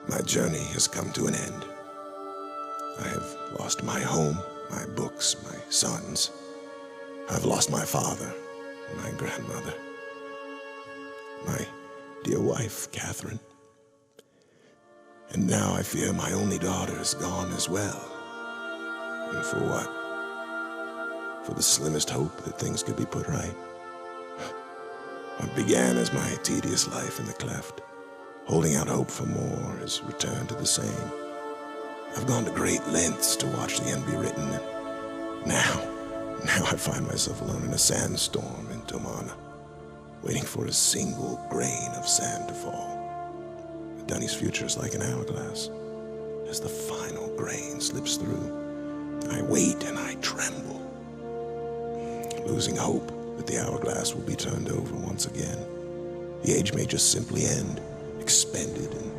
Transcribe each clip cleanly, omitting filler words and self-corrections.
My journey has come to an end. I have lost my home, my books, my sons. I've lost my father, my grandmother, my dear wife, Catherine. And now I fear my only daughter is gone as well. And for what? For the slimmest hope that things could be put right. What began as my tedious life in the cleft, holding out hope for more, has returned to the same. I've gone to great lengths to watch the end be written, and now I find myself alone in a sandstorm in Tomana, waiting for a single grain of sand to fall. Dunny's future is like an hourglass. As the final grain slips through, I wait and I tremble, losing hope that the hourglass will be turned over once again. The age may just simply end, expended and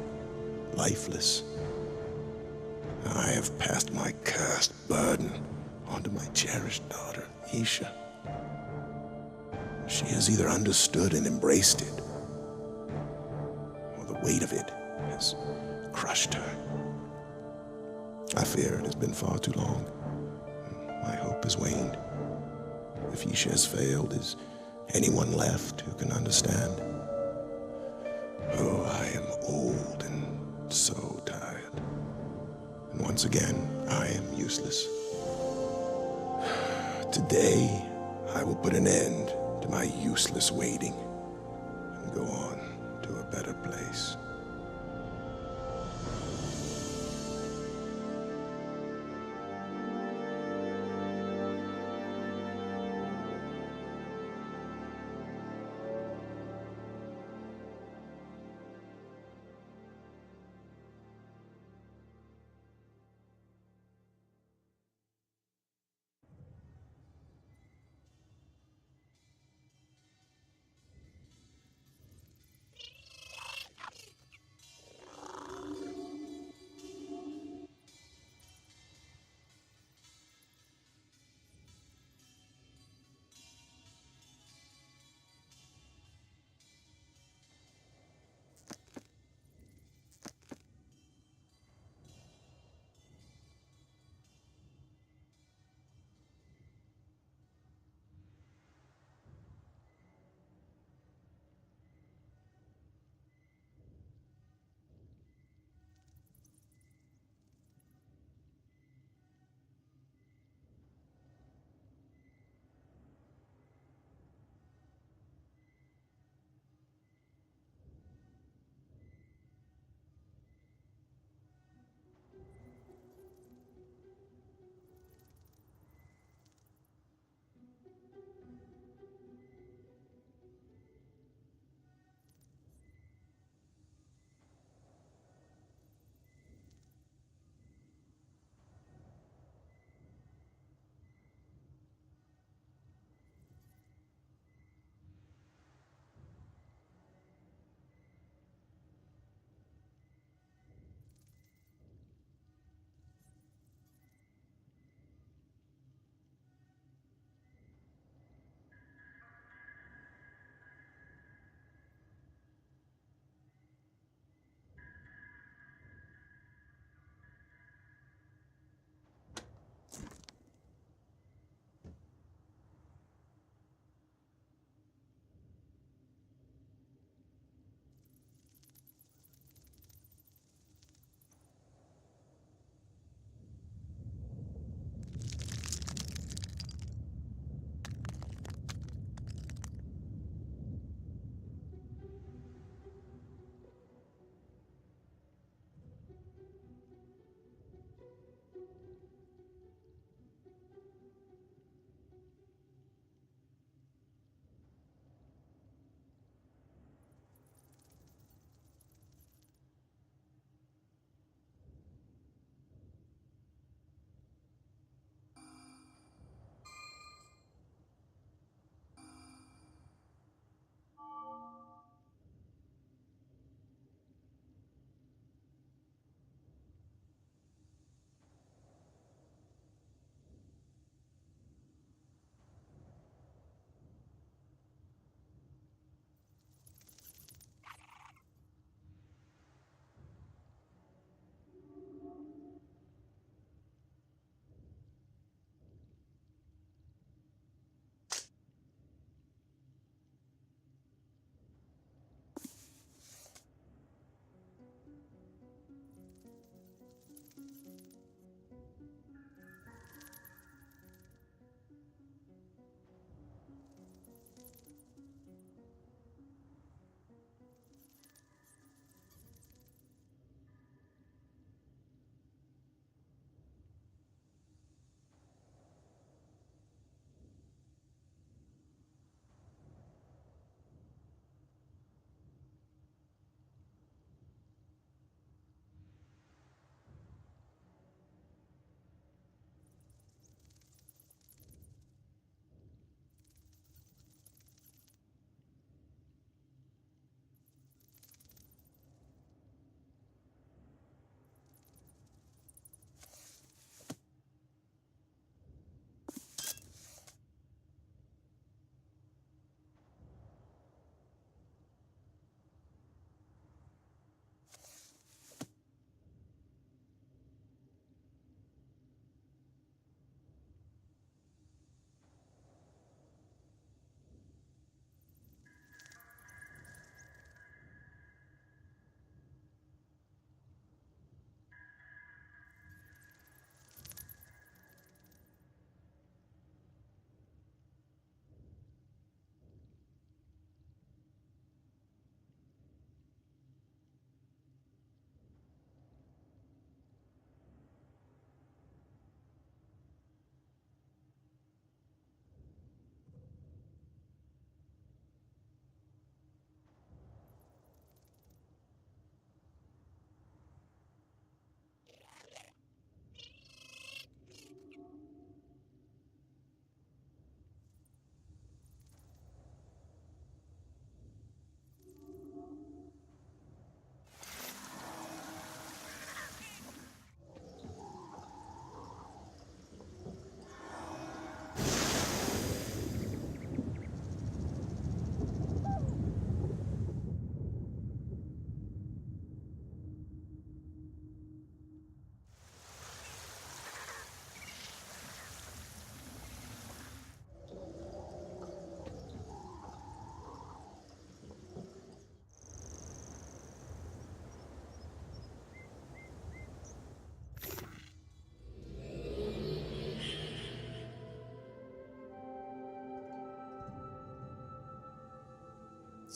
lifeless. I have passed my cursed burden on to my cherished daughter, Isha. She has either understood and embraced it, or the weight of it has crushed her. I fear it has been far too long. My hope has waned. If Isha has failed, is anyone left who can understand? Oh, I am old and so tired. And once again, I am useless. Today, I will put an end to my useless waiting and go on to a better place.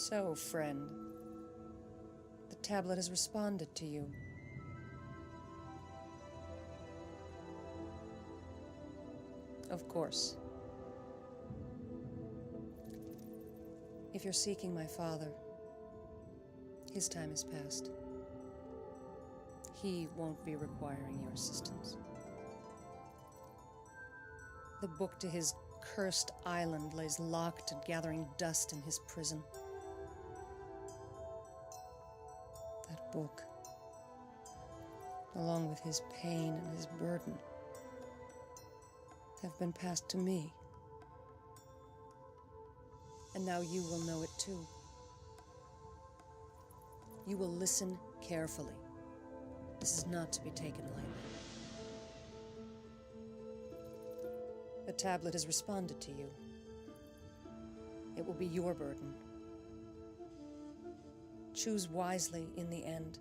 So, friend, the tablet has responded to you. Of course. If you're seeking my father, his time is past. He won't be requiring your assistance. The book to his cursed island lays locked and gathering dust in his prison. That book, along with his pain and his burden, have been passed to me. And now you will know it too. You will listen carefully. This is not to be taken lightly. The tablet has responded to you. It will be your burden. Choose wisely in the end,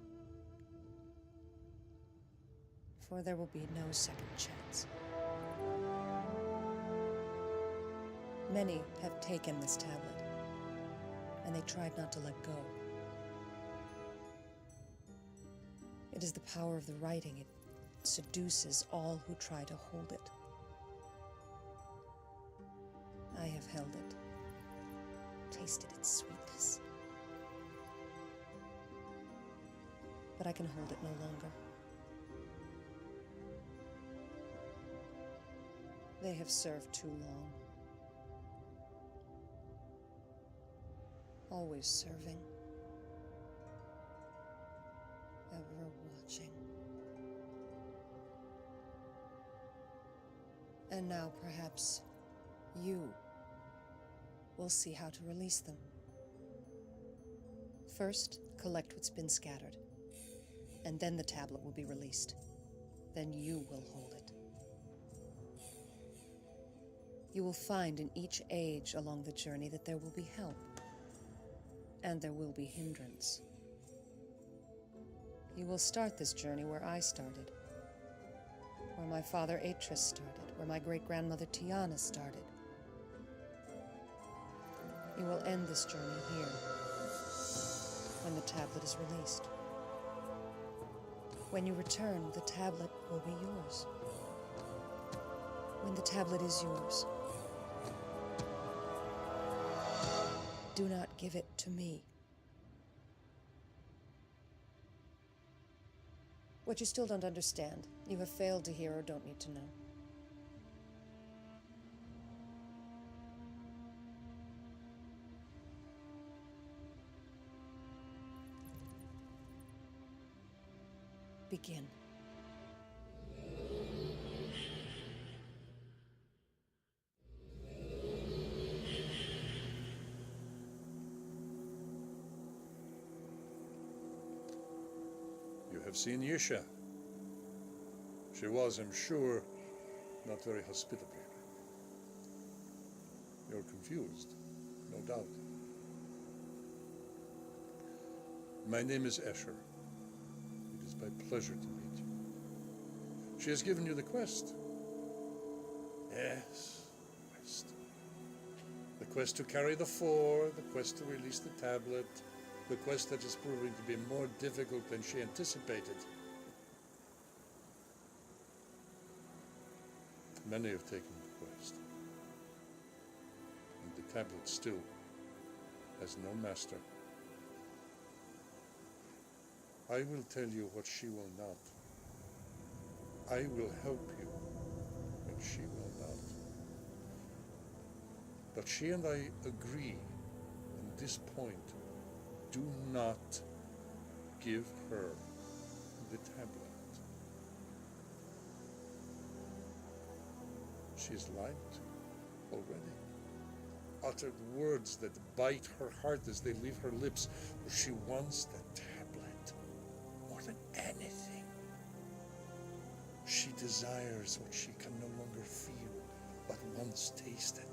for there will be no second chance. Many have taken this tablet, and they tried not to let go. It is the power of the writing. It seduces all who try to hold it. I have held it, tasted its sweetness. But I can hold it no longer. They have served too long. Always serving. Ever watching. And now perhaps you will see how to release them. First, collect what's been scattered, and then the tablet will be released. Then you will hold it. You will find in each age along the journey that there will be help, and there will be hindrance. You will start this journey where I started, where my father Atreus started, where my great-grandmother Tiana started. You will end this journey here, when the tablet is released. When you return, the tablet will be yours. When the tablet is yours, do not give it to me. What you still don't understand, you have failed to hear or don't need to know. Begin. You have seen Yisha. She was, I'm sure, not very hospitable. You're confused, no doubt. My name is Escher. It is my pleasure to meet you. She has given you the quest. Yes, quest. The quest to carry the four, the quest to release the tablet, the quest that is proving to be more difficult than she anticipated. Many have taken the quest, and the tablet still has no master. I will tell you what she will not. I will help you when she will not. But she and I agree on this point. Do not give her the tablet. She has lied to you already. Uttered words that bite her heart as they leave her lips. She wants the tablet more than anything. She desires what she can no longer feel, but once tasted.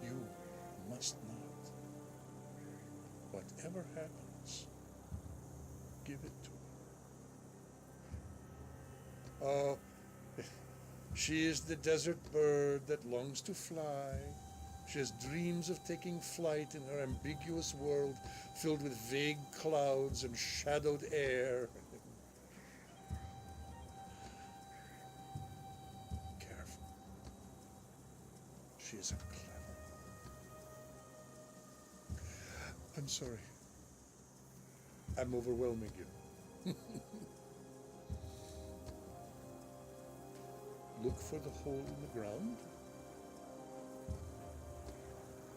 You must not. Whatever happens, give it to her. Oh, she is the desert bird that longs to fly, She has dreams of taking flight in her ambiguous world filled with vague clouds and shadowed air. Careful. She is clever. I'm sorry. I'm overwhelming you. Look for the hole in the ground.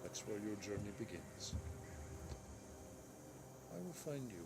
That's where your journey begins. I will find you.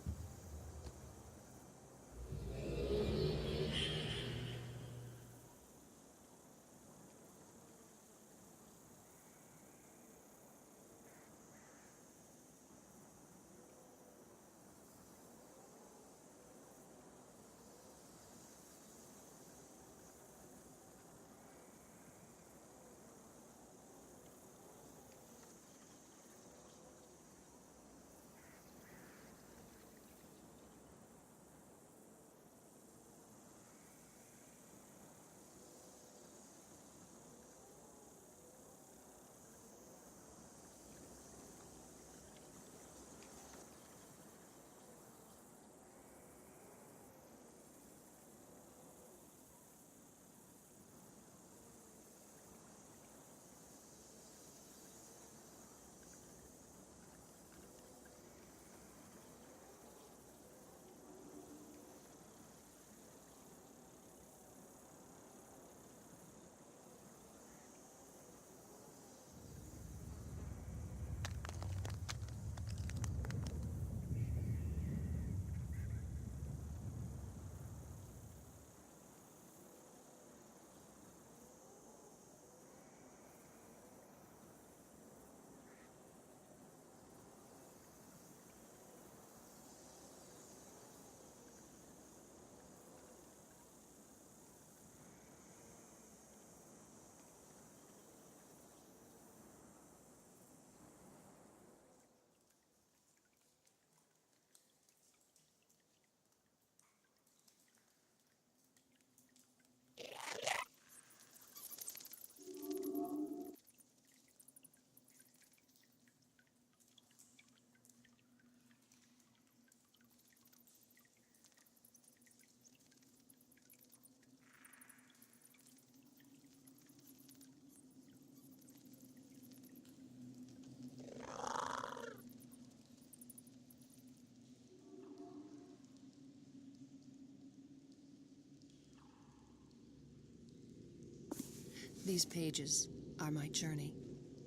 These pages are my journey,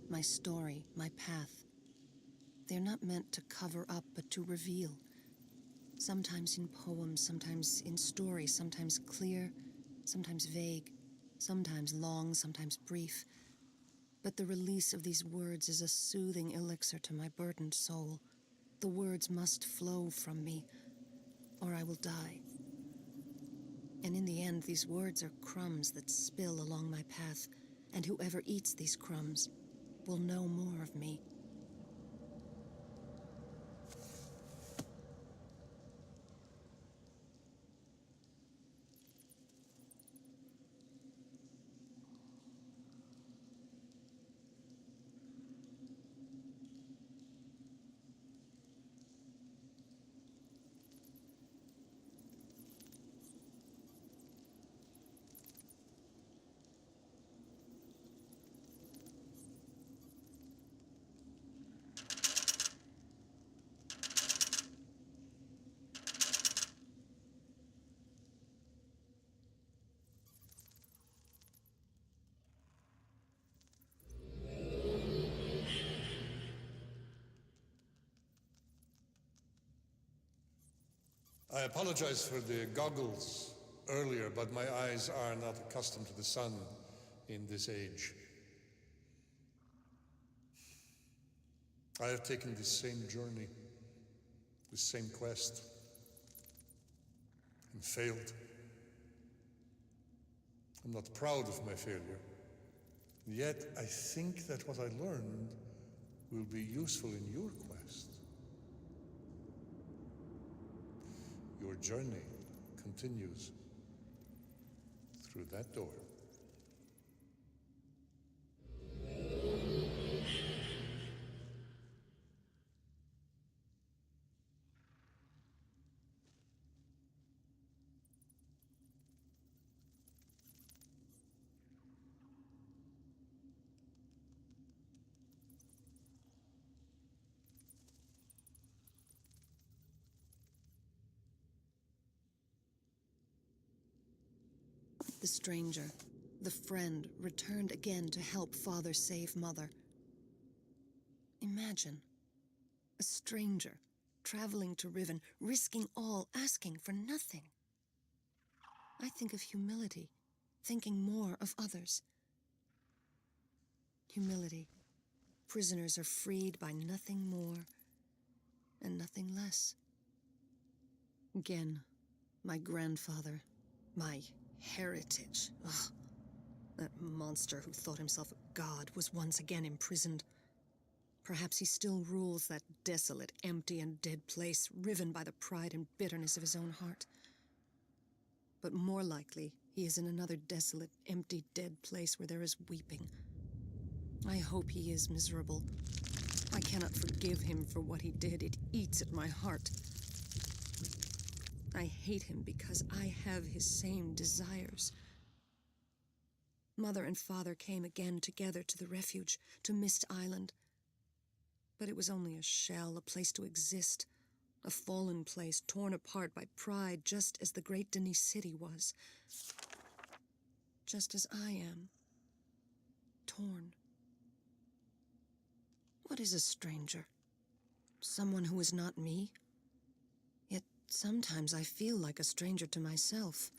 my story, my path. They're not meant to cover up, but to reveal. Sometimes in poems, sometimes in story, sometimes clear, sometimes vague, sometimes long, sometimes brief. But the release of these words is a soothing elixir to my burdened soul. The words must flow from me, or I will die. And in the end, these words are crumbs that spill along my path, and whoever eats these crumbs will know more of me. I apologize for the goggles earlier, but my eyes are not accustomed to the sun in this age. I have taken this same journey, this same quest, and failed. I'm not proud of my failure. Yet I think that what I learned will be useful in your quest. Your journey continues through that door. The stranger, the friend, returned again to help Father save Mother. Imagine, a stranger, traveling to Riven, risking all, asking for nothing. I think of humility, thinking more of others. Humility. Prisoners are freed by nothing more and nothing less. Again, my grandfather, my heritage. Ugh. That monster who thought himself a god was once again imprisoned. Perhaps he still rules that desolate, empty, and dead place, riven by the pride and bitterness of his own heart. But more likely, he is in another desolate, empty, dead place where there is weeping. I hope he is miserable. I cannot forgive him for what he did. It eats at my heart. I hate him because I have his same desires. Mother and Father came again together to the refuge, to Myst Island. But it was only a shell, a place to exist, a fallen place torn apart by pride, just as the great Denis city was. Just as I am. Torn. What is a stranger? Someone who is not me? Yet sometimes I feel like a stranger to myself.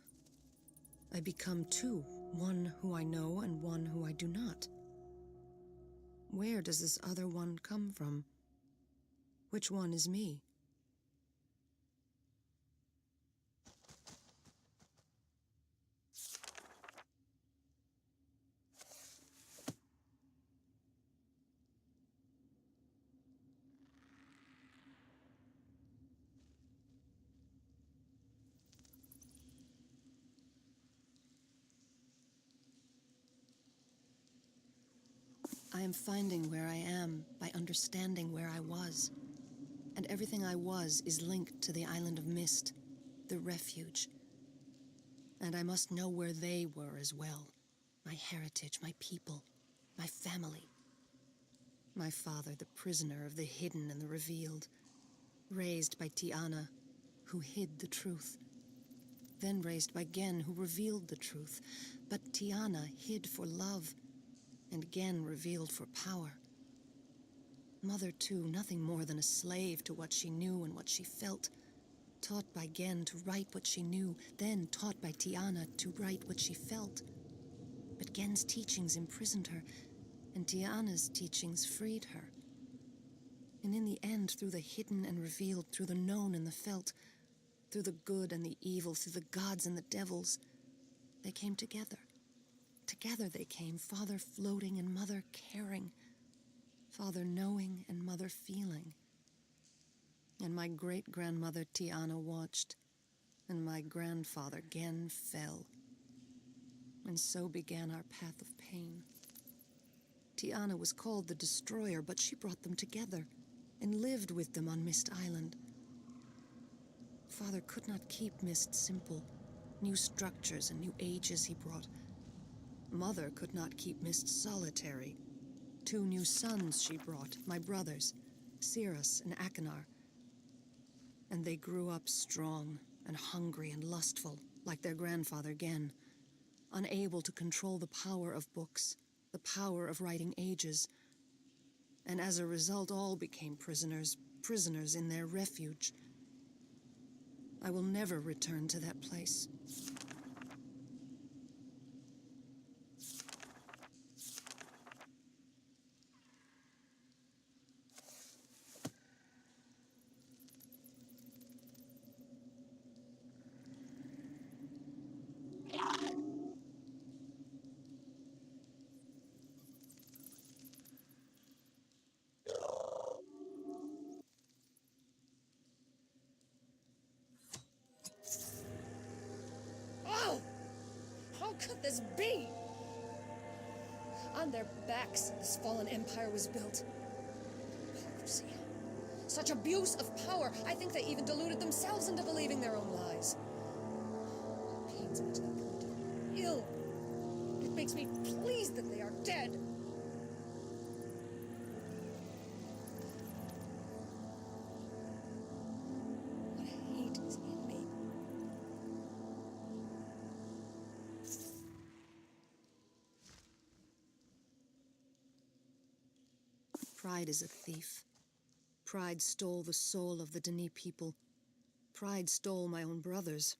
I become two, one who I know and one who I do not. Where does this other one come from? Which one is me? I am finding where I am by understanding where I was. And everything I was is linked to the island of Myst, the refuge. And I must know where they were as well. My heritage, my people, my family. My father, the prisoner of the hidden and the revealed. Raised by Tiana, who hid the truth. Then raised by Gen, who revealed the truth. But Tiana hid for love, and Gen revealed for power. Mother, too, nothing more than a slave to what she knew and what she felt. Taught by Gen to write what she knew, then taught by Tiana to write what she felt. But Gen's teachings imprisoned her, and Tiana's teachings freed her. And in the end, through the hidden and revealed, through the known and the felt, through the good and the evil, through the gods and the devils, they came together. Together they came, Father floating and Mother caring. Father knowing and Mother feeling. And my great-grandmother Tiana watched, and my grandfather Gen fell. And so began our path of pain. Tiana was called the Destroyer, but she brought them together, and lived with them on Myst Island. Father could not keep Myst simple. New structures and new ages he brought. Mother could not keep Myst solitary. 2 new sons she brought, my brothers, Cirrus and Achenar. And they grew up strong and hungry and lustful, like their grandfather Gen, unable to control the power of books, the power of writing ages. And as a result, all became prisoners, prisoners in their refuge. I will never return to that place. Oh! How could this be? On their backs, this fallen empire was built. Hypocrisy. Such abuse of power. I think they even deluded themselves into believing their own lies. It pains me to the point of ill. It makes me pleased that they are dead. What hate is in me. pride is a thief. Pride stole the soul of the Denis people. Pride stole my own brothers.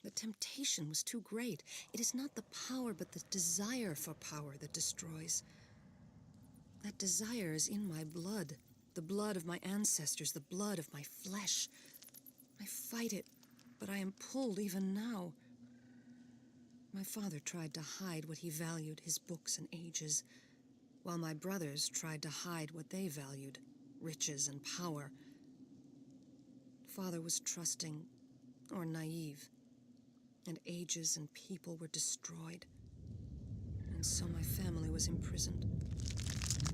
The temptation was too great. It is not the power, but the desire for power that destroys. That desire is in my blood, the blood of my ancestors, the blood of my flesh. I fight it, but I am pulled even now. My father tried to hide what he valued, his books and ages, while my brothers tried to hide what they valued, riches and power. Father was trusting or naive, and ages and people were destroyed. And so my family was imprisoned.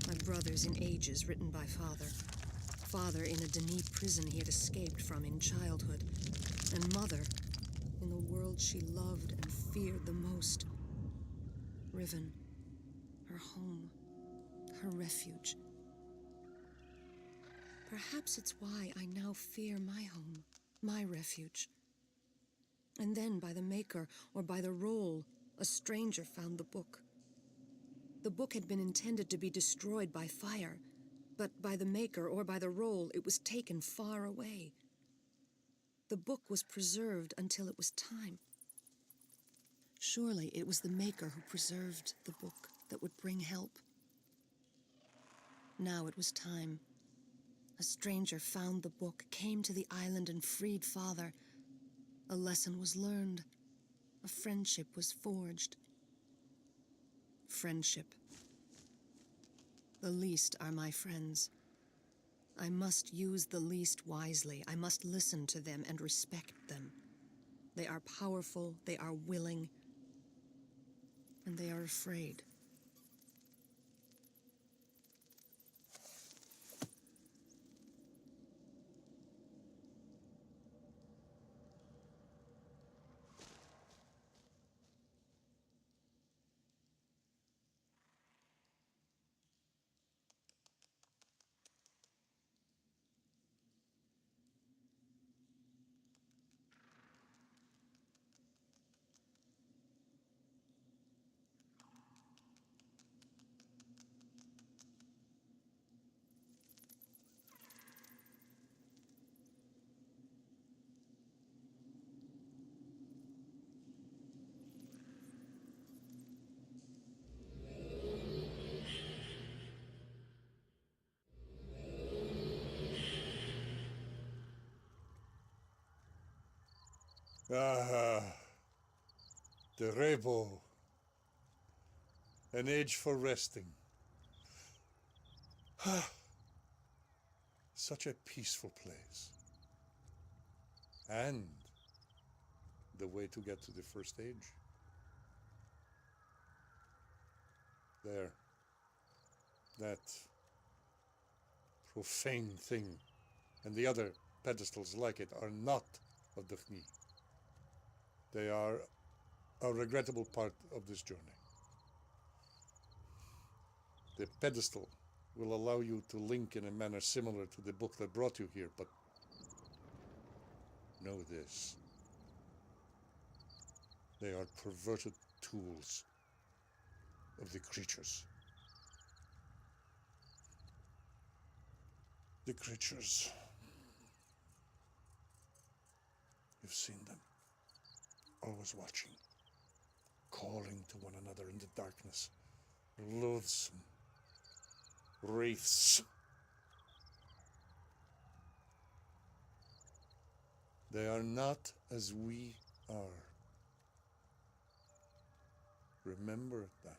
My brothers in ages written by father. Father in a Denis prison he had escaped from in childhood. And mother in the world she loved and feared the most. Riven, her home, her refuge. Perhaps it's why I now fear my home, my refuge. And then by the maker or by the roll, a stranger found the book. The book had been intended to be destroyed by fire, but by the maker or by the roll, it was taken far away. The book was preserved until it was time. Surely it was the maker who preserved the book that would bring help. Now it was time. A stranger found the book, came to the island and freed father. A lesson was learned. A friendship was forged. Friendship. The least are my friends. I must use the least wisely. I must listen to them and respect them. They are powerful, they are willing, and they are afraid. Ah, the Rebo. An age for resting. Such a peaceful place. And the way to get to the first age. There. That profane thing and the other pedestals like it are not of the Khni. They are a regrettable part of this journey. The pedestal will allow you to link in a manner similar to the book that brought you here, but know this. They are perverted tools of the creatures. The creatures. You've seen them. Always watching. Calling to one another in the darkness. Loathsome. Wraiths. They are not as we are. Remember that.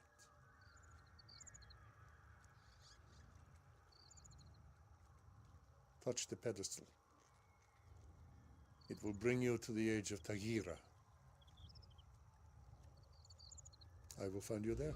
Touch the pedestal. It will bring you to the age of Tagira. I will find you there.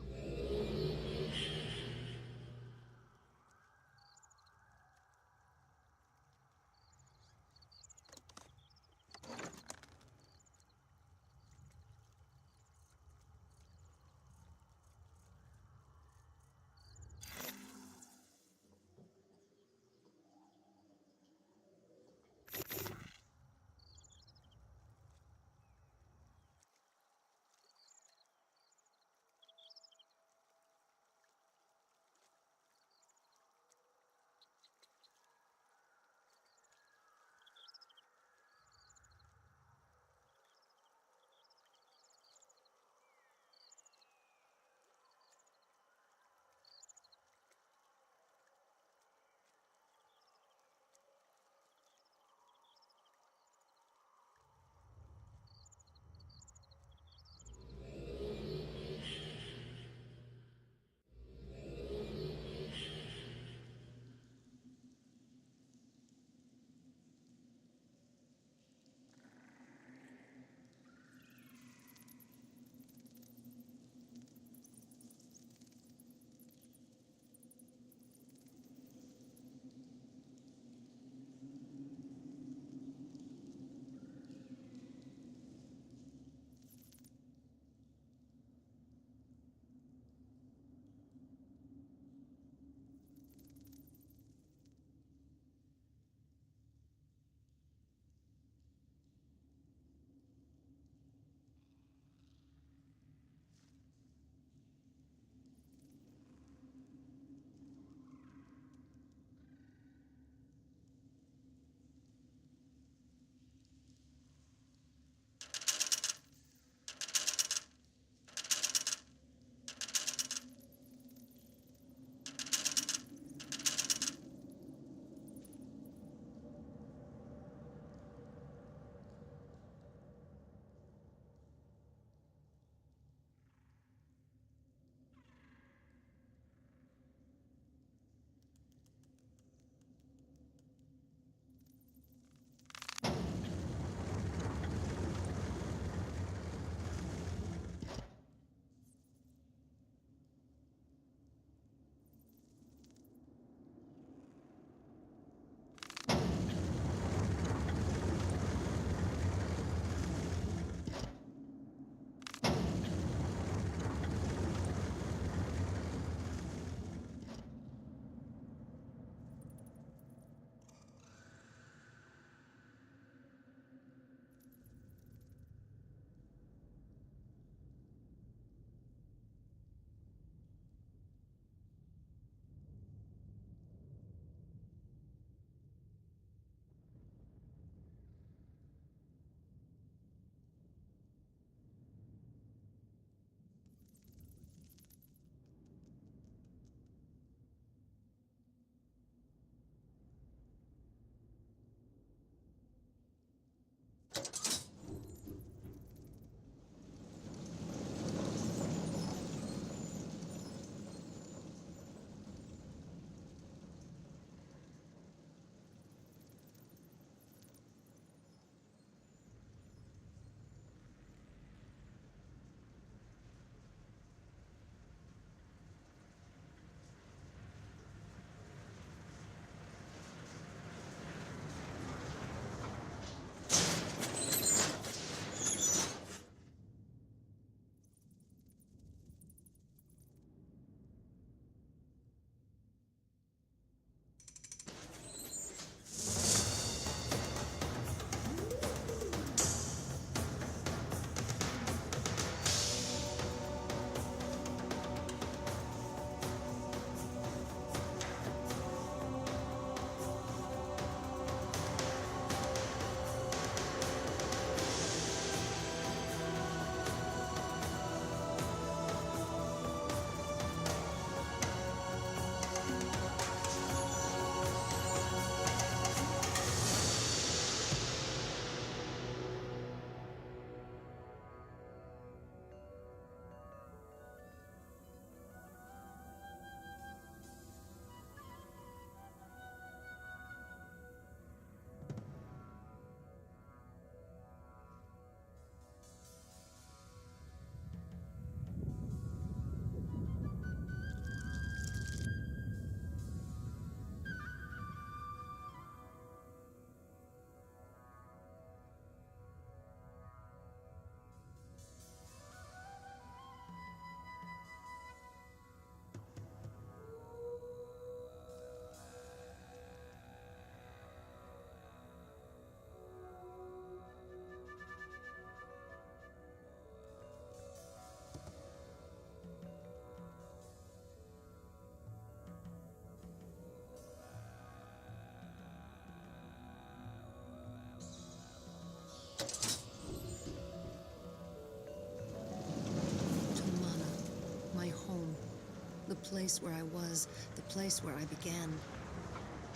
place where I was, the place where I began.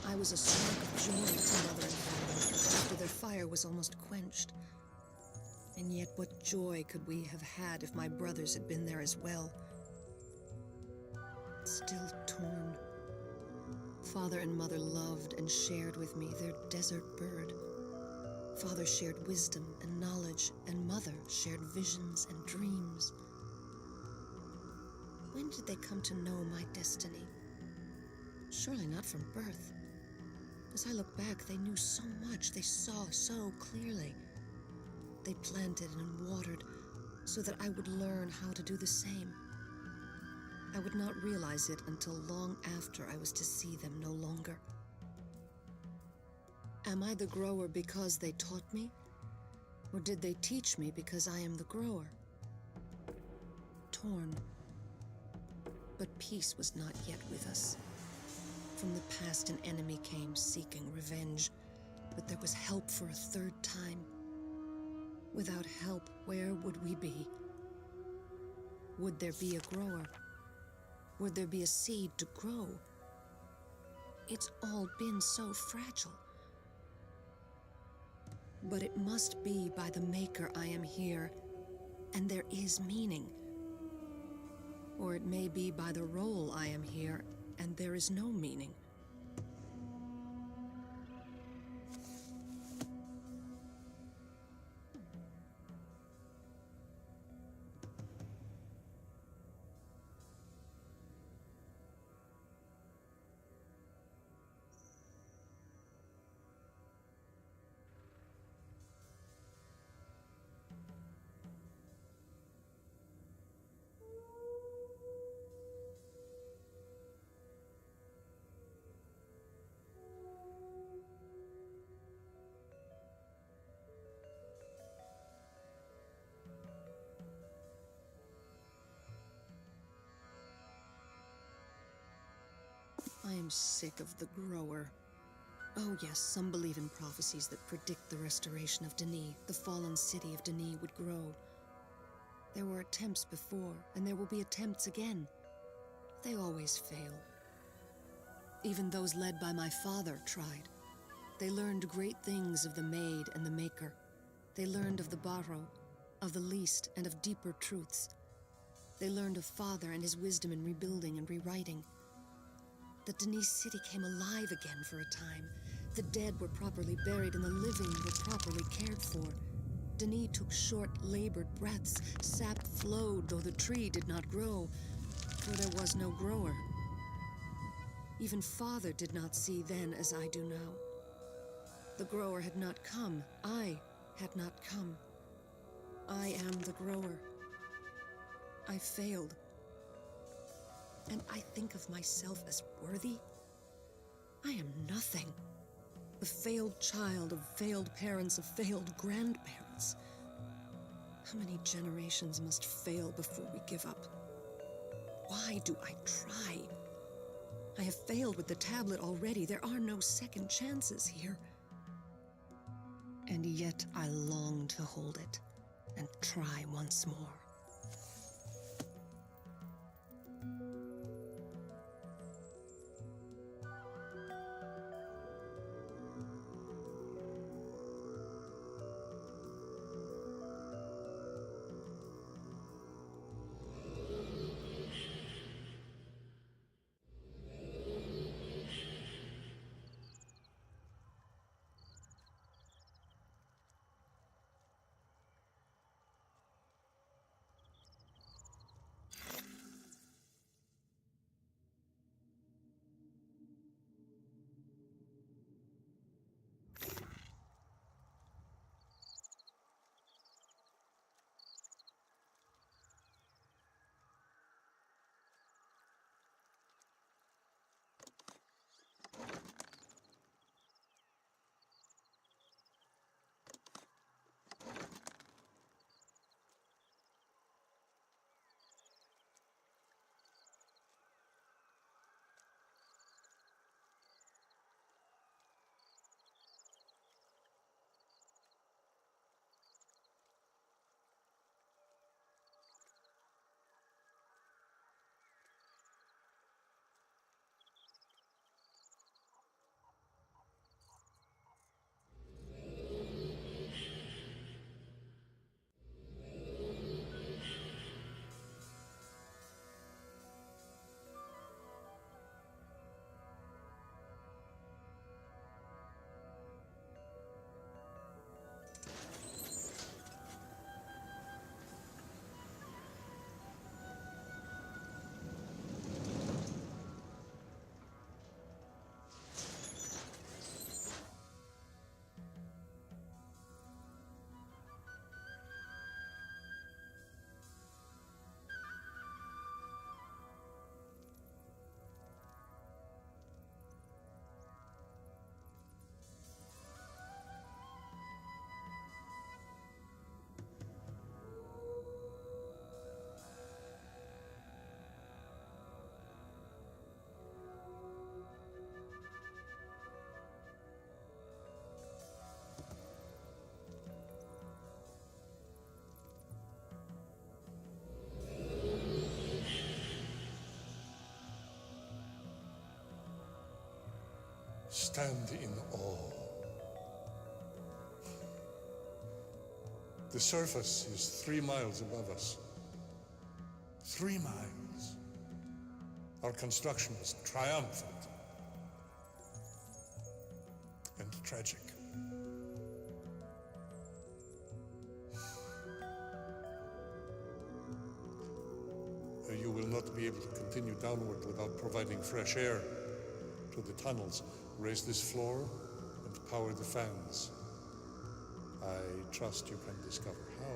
I was a spark of joy to Mother and Father after their fire was almost quenched. And yet what joy could we have had if my brothers had been there as well? Still torn. Father and Mother loved and shared with me their desert bird. Father shared wisdom and knowledge, and Mother shared visions and dreams. When did they come to know my destiny? Surely not from birth. As I look back, they knew so much, they saw so clearly. They planted and watered so that I would learn how to do the same. I would not realize it until long after I was to see them no longer. Am I the grower because they taught me? Or did they teach me because I am the grower? Torn. But peace was not yet with us. From the past, an enemy came seeking revenge, but there was help for a third time. Without help, where would we be? Would there be a grower? Would there be a seed to grow? It's all been so fragile. But it must be by the Maker I am here, and there is meaning. Or it may be by the role I am here, and there is no meaning. I am sick of the grower. Oh yes, some believe in prophecies that predict the restoration of Denis. The fallen city of Denis would grow. There were attempts before, and there will be attempts again. They always fail. Even those led by my father tried. They learned great things of the Maid and the Maker. They learned of the Barrow, of the least, and of deeper truths. They learned of Father and his wisdom in rebuilding and rewriting. The Denis city came alive again for a time. The dead were properly buried and the living were properly cared for. Denis took short, labored breaths. Sap flowed, though the tree did not grow, for there was no grower. Even Father did not see then as I do now. The grower had not come. I had not come. I am the grower. I failed. And I think of myself as worthy? I am nothing. A failed child of failed parents, of failed grandparents. How many generations must fail before we give up? Why do I try? I have failed with the tablet already. There are no second chances here. And yet I long to hold it and try once more. stand in awe. The surface is 3 miles above us. 3 miles. Our construction was triumphant and tragic. You will not be able to continue downward without providing fresh air to the tunnels. Raise this floor and power the fans. I trust you can discover how.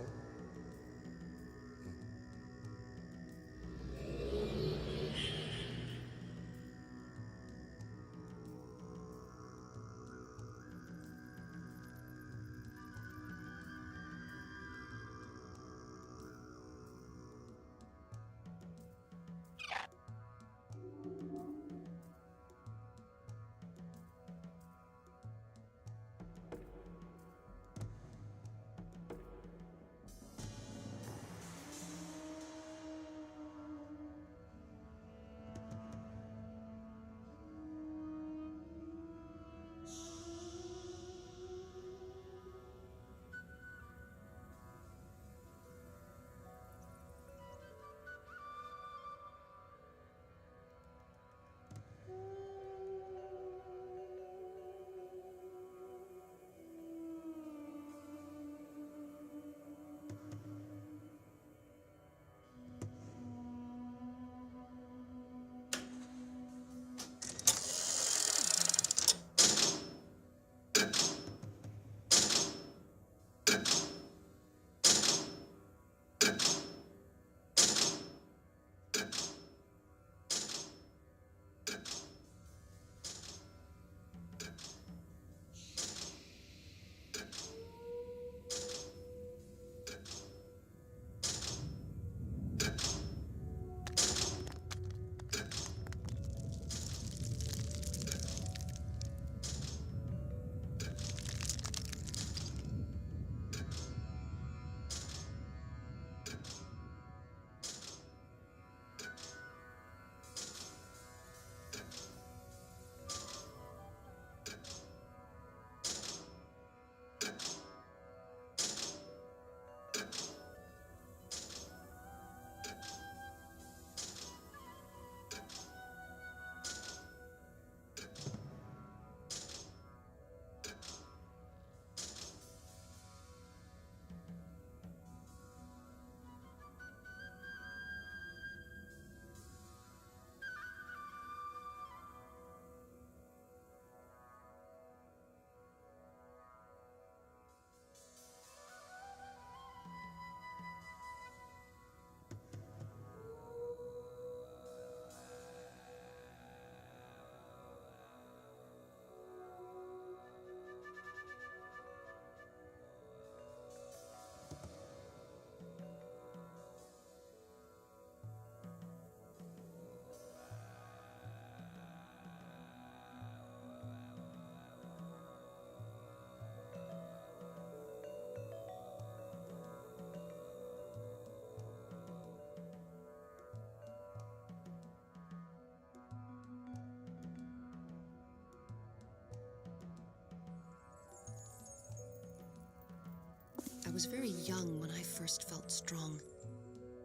I was very young when I first felt strong.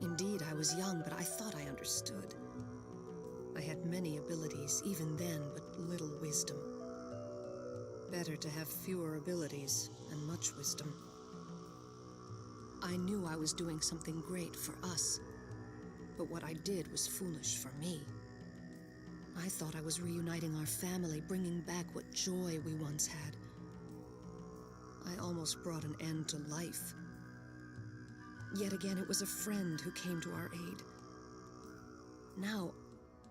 Indeed, I was young, but I thought I understood. I had many abilities, even then, but little wisdom. Better to have fewer abilities and much wisdom. I knew I was doing something great for us, but what I did was foolish for me. I thought I was reuniting our family, bringing back what joy we once had. I almost brought an end to life. Yet again, it was a friend who came to our aid. Now,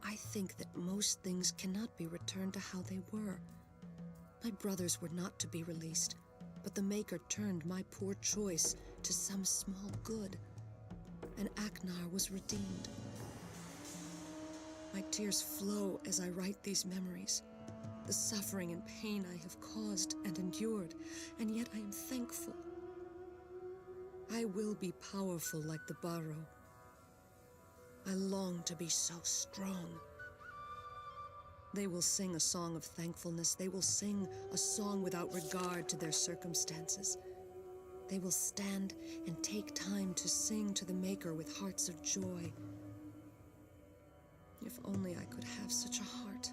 I think that most things cannot be returned to how they were. My brothers were not to be released, but the Maker turned my poor choice to some small good, and Aknar was redeemed. My tears flow as I write these memories, the suffering and pain I have caused and endured, and yet I am thankful. I will be powerful like the Barrow. I long to be so strong. They will sing a song of thankfulness. They will sing a song without regard to their circumstances. They will stand and take time to sing to the Maker with hearts of joy. If only I could have such a heart.